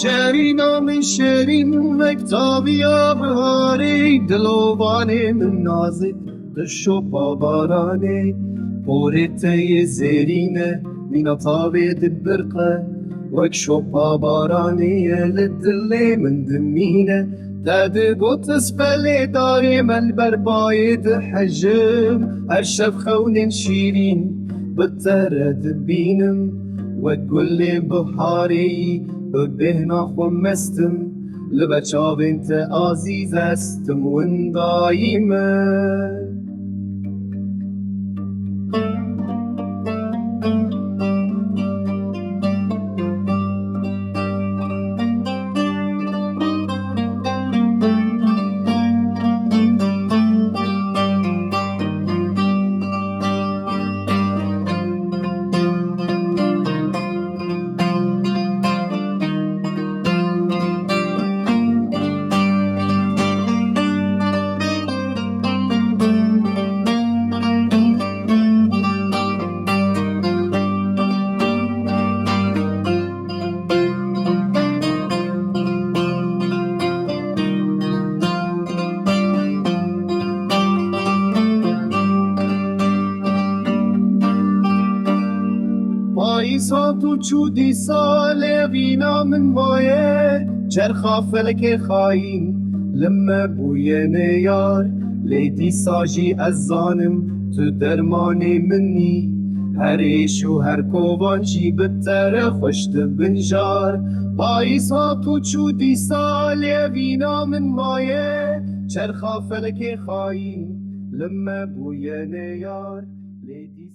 شرینا من شرین مکتابیا بهاری دلوبانه من نازد دشو بابارانه پورته زرینه مینا طابت برقه وكشو باباراني للدلي من دمينه داد قوت اسفلي داري من بربايد حجم هالشف خون شيرين بالترد بينم وتقول لي بحاري بهنا خمستم لبچا بنت عزيز استم وان دايمه پاییسا تو چودی ساله وینا من مایه چرخا فلک خاین لما بوی نیار لیدی ساجی از زانم تو درمانی منی هر ایش و هر کوبانچی بتر خوشت بنجار پاییسا تو چودی ساله وینا من مایه چرخا فلک خاین لما بوی نیار لیدی